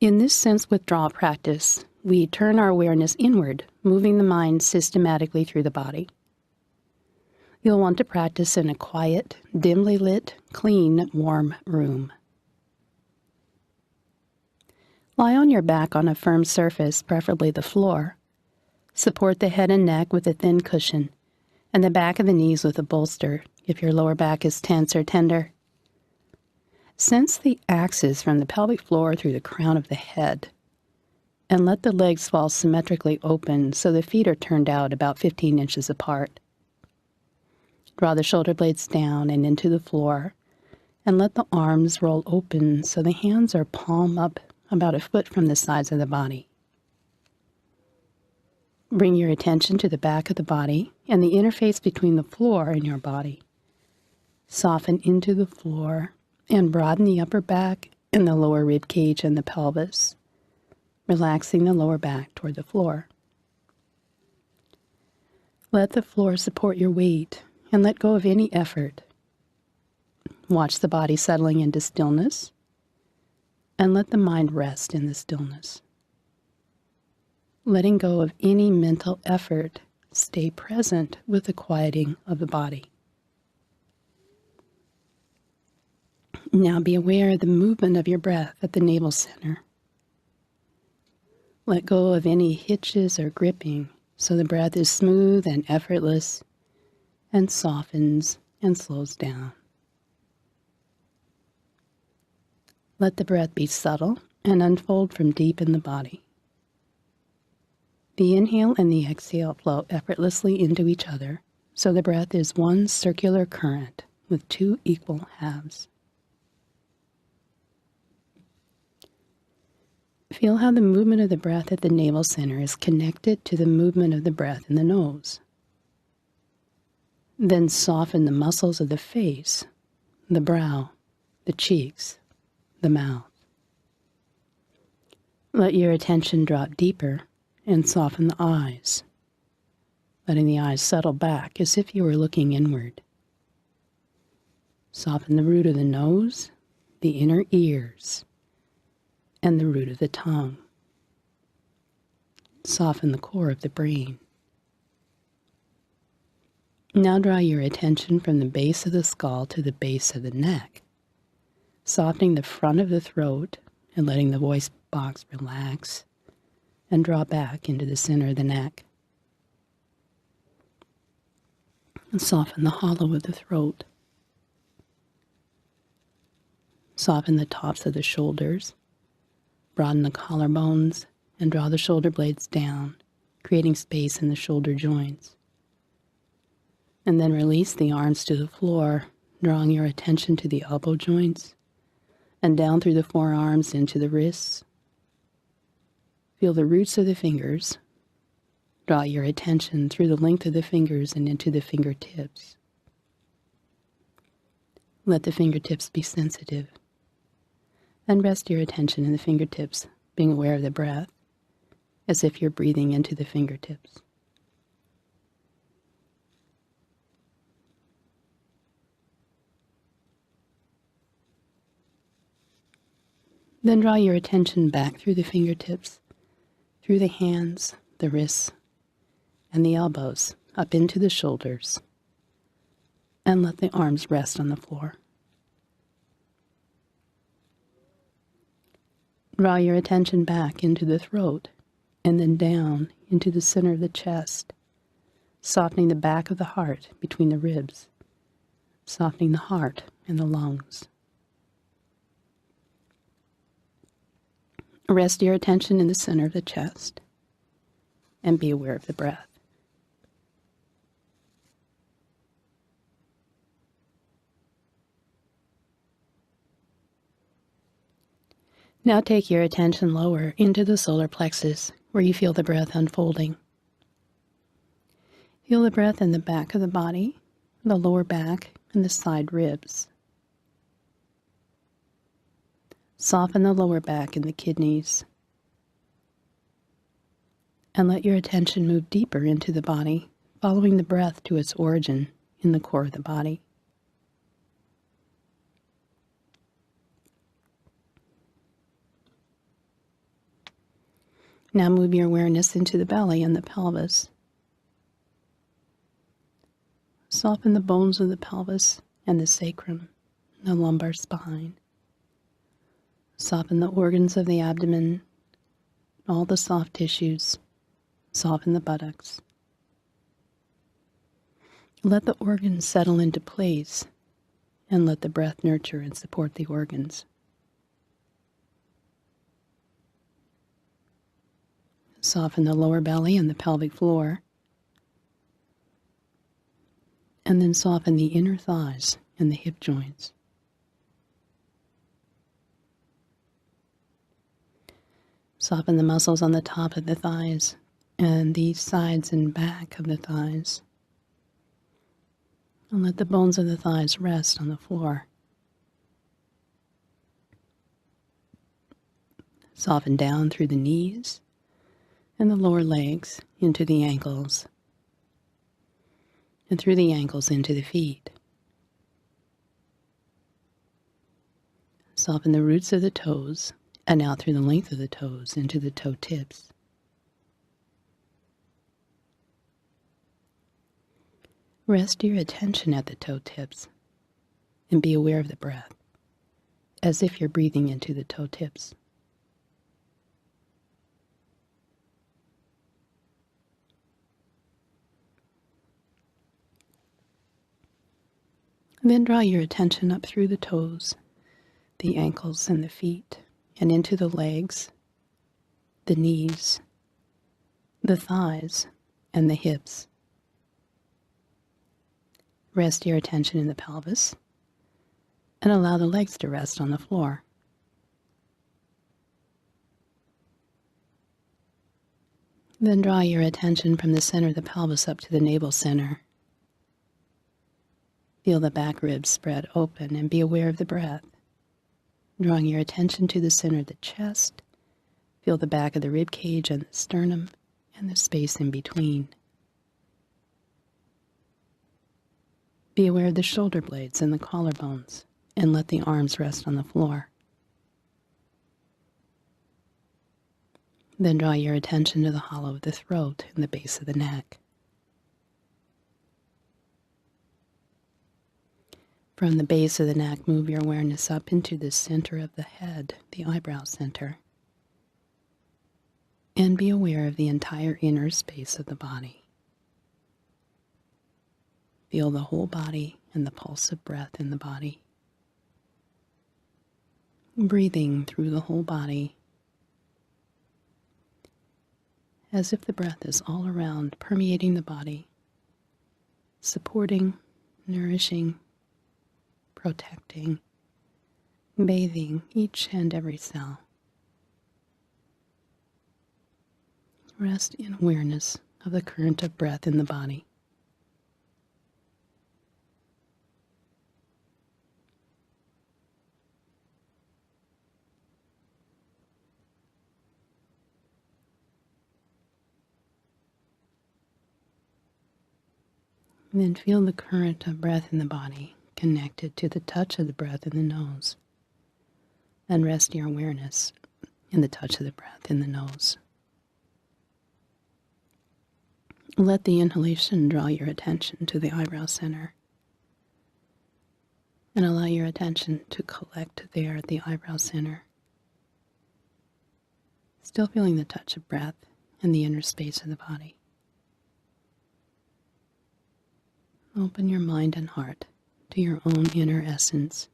In this sense withdrawal practice, we turn our awareness inward, moving the mind systematically through the body. You'll want to practice in a quiet, dimly lit, clean, warm room. Lie on your back on a firm surface, preferably the floor. Support the head and neck with a thin cushion, and the back of the knees with a bolster if your lower back is tense or tender. Sense the axis from the pelvic floor through the crown of the head, and let the legs fall symmetrically open so the feet are turned out about 15 inches apart. Draw the shoulder blades down and into the floor, and let the arms roll open so the hands are palm up about a foot from the sides of the body. Bring your attention to the back of the body and the interface between the floor and your body. Soften into the floor and broaden the upper back and the lower rib cage and the pelvis, relaxing the lower back toward the floor. Let the floor support your weight and let go of any effort. Watch the body settling into stillness and let the mind rest in the stillness. Letting go of any mental effort, stay present with the quieting of the body. Now be aware of the movement of your breath at the navel center. Let go of any hitches or gripping so the breath is smooth and effortless and softens and slows down. Let the breath be subtle and unfold from deep in the body. The inhale and the exhale flow effortlessly into each other, so the breath is one circular current with two equal halves. Feel how the movement of the breath at the navel center is connected to the movement of the breath in the nose. Then soften the muscles of the face, the brow, the cheeks, the mouth. Let your attention drop deeper and soften the eyes, letting the eyes settle back as if you were looking inward. Soften the root of the nose, the inner ears, and the root of the tongue. Soften the core of the brain. Now draw your attention from the base of the skull to the base of the neck, softening the front of the throat and letting the voice box relax and draw back into the center of the neck. And soften the hollow of the throat. Soften the tops of the shoulders. Broaden the collarbones and draw the shoulder blades down, creating space in the shoulder joints. And then release the arms to the floor, drawing your attention to the elbow joints and down through the forearms into the wrists. Feel the roots of the fingers. Draw your attention through the length of the fingers and into the fingertips. Let the fingertips be sensitive. And rest your attention in the fingertips, being aware of the breath, as if you're breathing into the fingertips. Then draw your attention back through the fingertips, through the hands, the wrists, and the elbows, up into the shoulders, and let the arms rest on the floor. Draw your attention back into the throat and then down into the center of the chest, softening the back of the heart between the ribs, softening the heart and the lungs. Rest your attention in the center of the chest and be aware of the breath. Now take your attention lower into the solar plexus, where you feel the breath unfolding. Feel the breath in the back of the body, the lower back, and the side ribs. Soften the lower back and the kidneys. And let your attention move deeper into the body, following the breath to its origin in the core of the body. Now move your awareness into the belly and the pelvis. Soften the bones of the pelvis and the sacrum, the lumbar spine. Soften the organs of the abdomen, all the soft tissues. Soften the buttocks. Let the organs settle into place, and let the breath nurture and support the organs. Soften the lower belly and the pelvic floor, and then soften the inner thighs and the hip joints. Soften the muscles on the top of the thighs and the sides and back of the thighs. And let the bones of the thighs rest on the floor. Soften down through the knees and the lower legs into the ankles, and through the ankles into the feet. Soften the roots of the toes and out through the length of the toes into the toe tips. Rest your attention at the toe tips and be aware of the breath, as if you're breathing into the toe tips. Then draw your attention up through the toes, the ankles and the feet, and into the legs, the knees, the thighs, and the hips. Rest your attention in the pelvis and allow the legs to rest on the floor. Then draw your attention from the center of the pelvis up to the navel center. Feel the back ribs spread open and be aware of the breath. Drawing your attention to the center of the chest, feel the back of the rib cage and the sternum and the space in between. Be aware of the shoulder blades and the collarbones, and let the arms rest on the floor. Then draw your attention to the hollow of the throat and the base of the neck. From the base of the neck, move your awareness up into the center of the head, the eyebrow center, and be aware of the entire inner space of the body. Feel the whole body and the pulse of breath in the body. Breathing through the whole body, as if the breath is all around, permeating the body, supporting, nourishing, protecting, bathing each and every cell. Rest in awareness of the current of breath in the body. And then feel the current of breath in the body connected to the touch of the breath in the nose. And rest your awareness in the touch of the breath in the nose. Let the inhalation draw your attention to the eyebrow center. And allow your attention to collect there at the eyebrow center. Still feeling the touch of breath in the inner space of the body. Open your mind and heart to your own inner essence.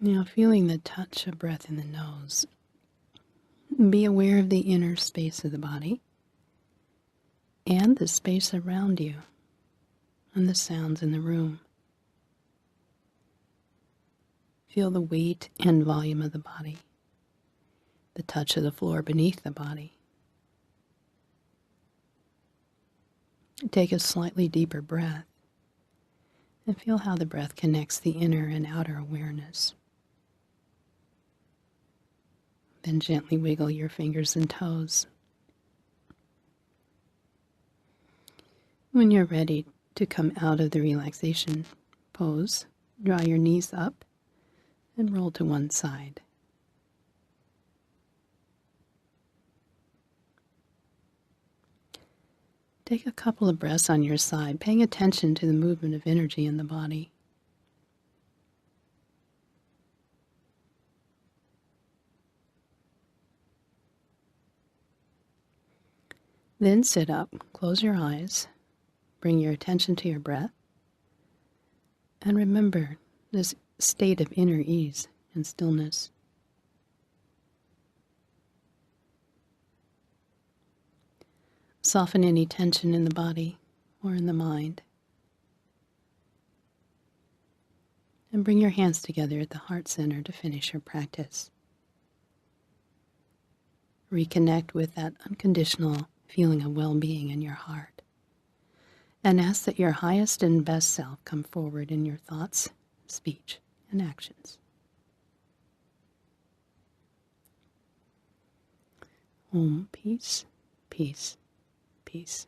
Now, feeling the touch of breath in the nose, be aware of the inner space of the body and the space around you and the sounds in the room. Feel the weight and volume of the body, the touch of the floor beneath the body. Take a slightly deeper breath and feel how the breath connects the inner and outer awareness. Then gently wiggle your fingers and toes. When you're ready to come out of the relaxation pose, draw your knees up and roll to one side. Take a couple of breaths on your side, paying attention to the movement of energy in the body. Then sit up, close your eyes, bring your attention to your breath, and remember this state of inner ease and stillness. Soften any tension in the body or in the mind. And bring your hands together at the heart center to finish your practice. Reconnect with that unconditional feeling of well-being in your heart. And ask that your highest and best self come forward in your thoughts, speech, and actions. Om, peace, peace, peace.